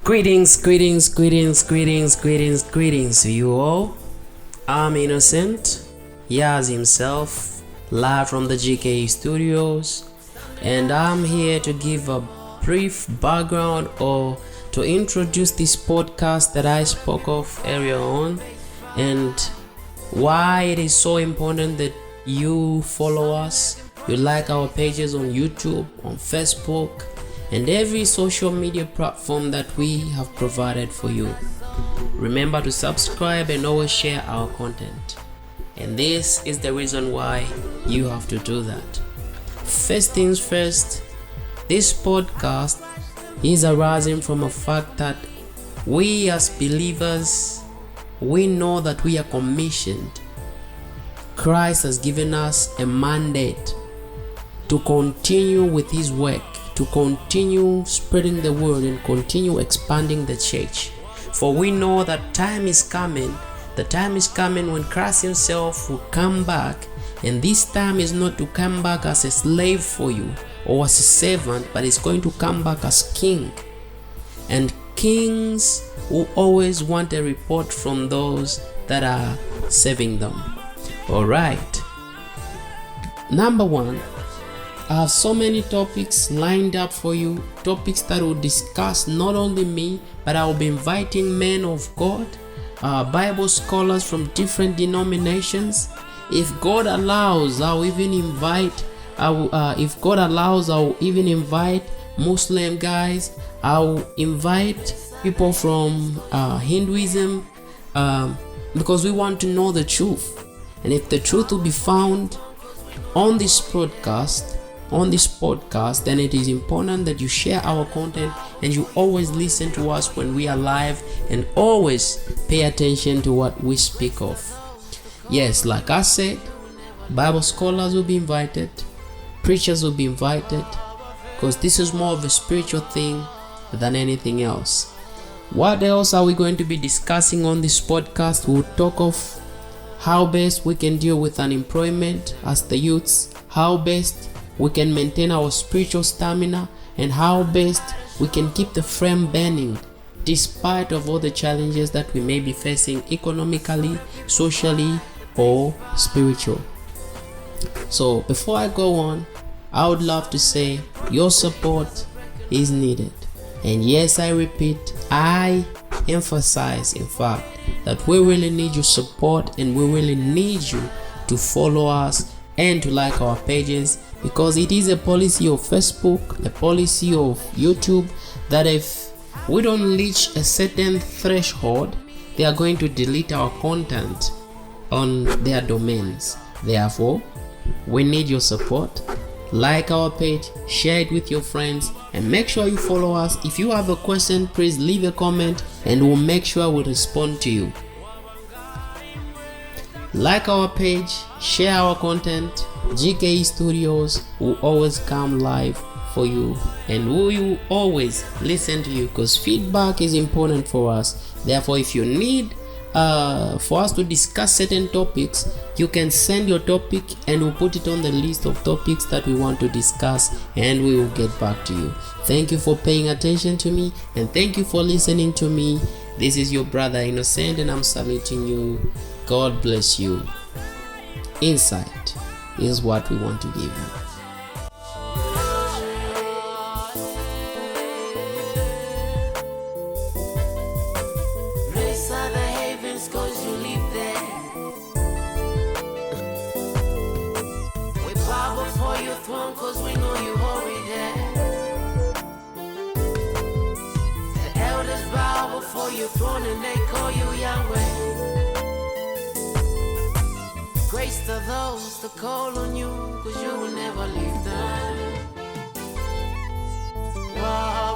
Greetings to you all. I'm Innocent, Yaz himself, live from the GK Studios, and I'm here to give a brief background or to introduce this podcast that I spoke of earlier on and why it is so important that you follow us, you like our pages on YouTube, on Facebook, and every social media platform that we have provided for you. Remember to subscribe and always share our content. And this is the reason why you have to do that. First things first, this podcast is arising from a fact that we as believers, we know that we are commissioned. Christ has given us a mandate to continue with his work, to continue spreading the word and continue expanding the church. For we know that time is coming. The time is coming when Christ himself will come back, and this time is not to come back as a slave for you or as a servant, but it's going to come back as king. And kings will always want a report from those that are serving them. All right. Number one, I have so many topics lined up for you, topics that will discuss not only me, but I will be inviting men of God, Bible scholars from different denominations. If God allows, I'll even invite Muslim guys. I'll invite people from Hinduism, because we want to know the truth. And if the truth will be found on this podcast, then it is important that you share our content and you always listen to us when we are live and always pay attention to what we speak of. Yes, like I said, Bible scholars will be invited, preachers will be invited, because this is more of a spiritual thing than anything else. What else are we going to be discussing on this podcast? We'll talk of how best we can deal with unemployment as the youths, how best we can maintain our spiritual stamina, and how best we can keep the flame burning despite of all the challenges that we may be facing economically, socially, or spiritual. So before I go on, I would love to say your support is needed. And yes, I repeat, I emphasize in fact that we really need your support, and we really need you to follow us and to like our pages, because it is a policy of Facebook, a policy of YouTube, that if we don't reach a certain threshold, they are going to delete our content on their domains. Therefore, we need your support. Like our page, share it with your friends, and make sure you follow us. If you have a question, please leave a comment and we'll make sure we respond to you. Like our page, share our content. GK Studios will always come live for you, and we will always listen to you, because feedback is important for us. Therefore, if you need for us to discuss certain topics, you can send your topic and we'll put it on the list of topics that we want to discuss, and we will get back to you. Thank you for paying attention to me, and thank you for listening to me. This is your brother Innocent, and I'm saluting you. God bless you. Insight is what we want to give you. Cause we know you already there. The elders bow before your throne and they call you Yahweh. Grace to those that call on you, cause you will never leave them. Wow.